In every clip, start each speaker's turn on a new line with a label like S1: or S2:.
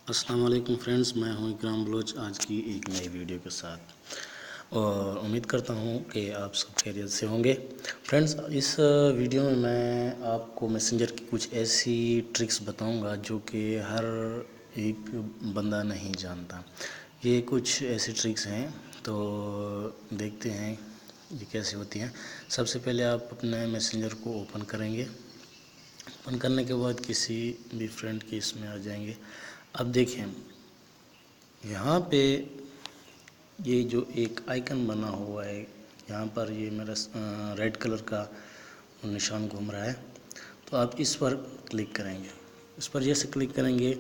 S1: السلام علیکم فرینڈز، میں ہوں اکرام بلوچ آج کی ایک نئی ویڈیو کے ساتھ، اور امید کرتا ہوں کہ آپ سب خیریت سے ہوں گے۔ فرینڈز، اس ویڈیو میں میں آپ کو میسنجر کی کچھ ایسی ٹرکس بتاؤں گا جو کہ ہر ایک بندہ نہیں جانتا۔ یہ کچھ ایسی ٹرکس ہیں، تو دیکھتے ہیں یہ کیسے ہوتی ہیں۔ سب سے پہلے آپ اپنے میسنجر کو اوپن کریں گے۔ اوپن کرنے کے بعد کسی بھی فرینڈ کے اس میں آ جائیں گے۔ اب دیکھیں، یہاں پہ یہ جو ایک آئیکن بنا ہوا ہے، یہاں پر یہ میرا ریڈ کلر کا نشان گھوم رہا ہے، تو آپ اس پر کلک کریں گے۔ اس پر جیسے کلک کریں گے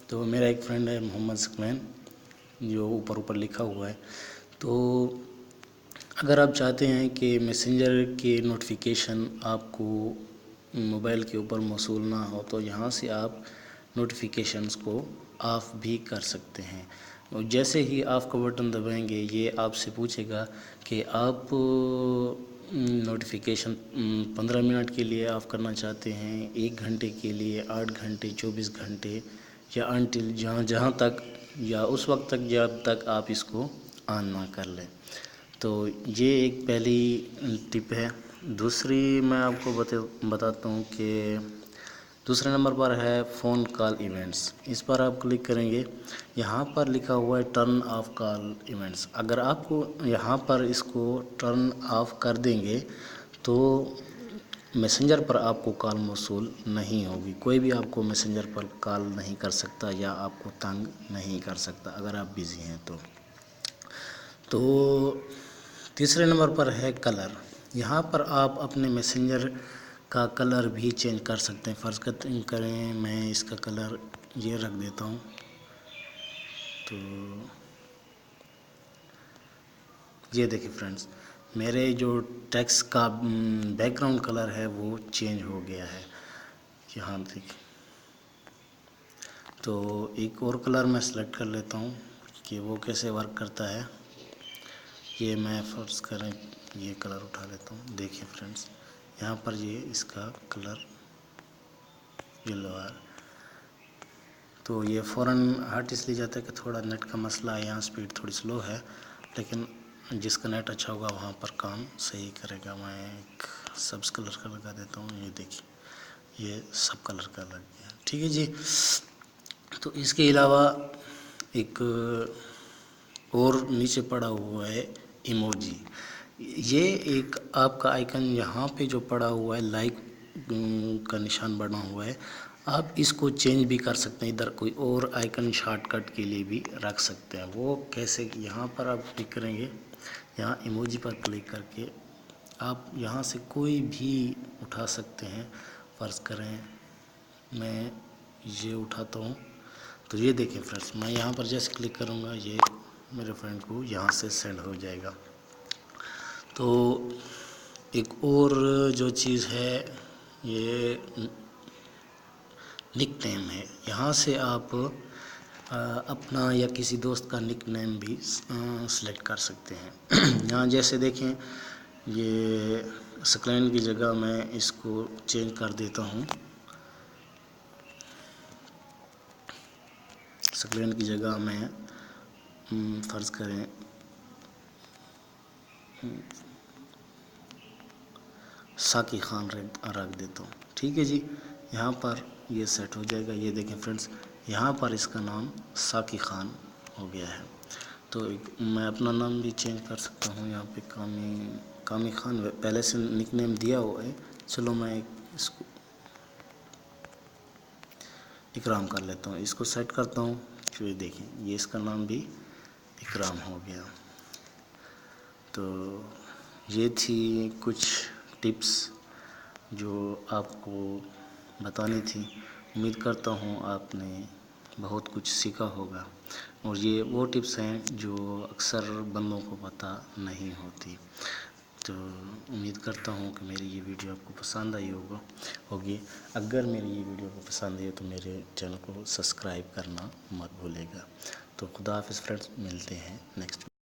S1: تو میرا ایک فرینڈ ہے محمد ثقلین، جو اوپر لکھا ہوا ہے۔ تو اگر آپ چاہتے ہیں کہ میسنجر کے نوٹیفیکیشن آپ کو موبائل کے اوپر موصول نہ ہو، تو یہاں سے آپ نوٹیفیکیشنز کو آف بھی کر سکتے ہیں۔ جیسے ہی آف کا بٹن دبائیں گے، یہ آپ سے پوچھے گا کہ آپ نوٹیفیکیشن 15 منٹ کے لیے آف کرنا چاہتے ہیں، 1 گھنٹے کے لیے، 8 گھنٹے، 24 گھنٹے، یا انٹل جہاں تک، یا اس وقت تک جب تک آپ اس کو آن نہ کر لیں۔ تو یہ ایک پہلی ٹپ ہے۔ دوسری میں آپ کو بتاتا ہوں کہ دوسرے نمبر پر ہے فون کال ایونٹس۔ اس پر آپ کلک کریں گے۔ یہاں پر لکھا ہوا ہے ٹرن آف کال ایونٹس۔ اگر آپ کو یہاں پر اس کو ٹرن آف کر دیں گے تو میسنجر پر آپ کو کال موصول نہیں ہوگی۔ کوئی بھی آپ کو میسنجر پر کال نہیں کر سکتا یا آپ کو تنگ نہیں کر سکتا اگر آپ بزی ہیں تو تیسرے نمبر پر ہے کلر۔ یہاں پر آپ اپنے میسنجر کا کلر بھی چینج کر سکتے ہیں۔ فرض کریں میں اس کا کلر یہ رکھ دیتا ہوں، تو یہ دیکھیں فرینڈز، میرے جو ٹیکسٹ کا بیک گراؤنڈ کلر ہے وہ چینج ہو گیا ہے۔ یہاں دیکھیں، تو ایک اور کلر میں سلیکٹ کر لیتا ہوں کہ وہ کیسے ورک کرتا ہے۔ یہ میں فرض کریں یہ کلر اٹھا لیتا ہوں۔ دیکھیں فرینڈز، یہاں پر یہ اس کا کلر یلو ہے، تو یہ فوراً ہٹ اس لیے جاتا ہے کہ تھوڑا نیٹ کا مسئلہ ہے، یہاں سپیڈ تھوڑی سلو ہے، لیکن جس کا نیٹ اچھا ہوگا وہاں پر کام صحیح کرے گا۔ میں ایک سبز کلر کا لگا دیتا ہوں۔ یہ دیکھیں، یہ سب کلر کا لگ گیا، ٹھیک ہے جی۔ تو اس کے علاوہ ایک اور نیچے پڑا ہوا ہے ایموجی۔ یہ ایک آپ کا آئیکن یہاں پہ جو پڑا ہوا ہے، لائک کا نشان بنا ہوا ہے، آپ اس کو چینج بھی کر سکتے ہیں۔ ادھر کوئی اور آئیکن شارٹ کٹ کے لیے بھی رکھ سکتے ہیں۔ وہ کیسے؟ یہاں پر آپ کلک کریں گے، یہاں ایموجی پر کلک کر کے آپ یہاں سے کوئی بھی اٹھا سکتے ہیں۔ فرض کریں میں یہ اٹھاتا ہوں، تو یہ دیکھیں فرینڈز، میں یہاں پر جیسے کلک کروں گا یہ میرے فرینڈ کو یہاں سے سینڈ ہو جائے گا۔ تو ایک اور جو چیز ہے، یہ نک نیم ہے۔ یہاں سے آپ اپنا یا کسی دوست کا نک نیم بھی سلیکٹ کر سکتے ہیں۔ یہاں جیسے دیکھیں، یہ ثقلین کی جگہ میں اس کو چینج کر دیتا ہوں۔ ثقلین کی جگہ میں فرض کریں ساقی خان رکھ دیتا ہوں، ٹھیک ہے جی۔ یہاں پر یہ سیٹ ہو جائے گا۔ یہ دیکھیں فرینڈز، یہاں پر اس کا نام ساقی خان ہو گیا ہے۔ تو میں اپنا نام بھی چینج کر سکتا ہوں۔ یہاں پہ کامی خان پہلے سے نک نیم دیا ہوا ہے، چلو میں اس کو اکرام کر لیتا ہوں۔ اس کو سیٹ کرتا ہوں، پھر دیکھیں یہ اس کا نام بھی اکرام ہو گیا۔ تو یہ تھی کچھ ٹپس جو آپ کو بتانی تھی۔ امید کرتا ہوں آپ نے بہت کچھ سیکھا ہوگا، اور یہ وہ ٹپس ہیں جو اکثر بندوں کو پتہ نہیں ہوتی۔ تو امید کرتا ہوں کہ میری یہ ویڈیو آپ کو پسند آئی ہوگی۔ اگر میری یہ ویڈیو کو پسند آئی تو میرے چینل کو سبسکرائب کرنا مت بھولے گا۔ تو خدا حافظ فرینڈز، ملتے ہیں نیکسٹ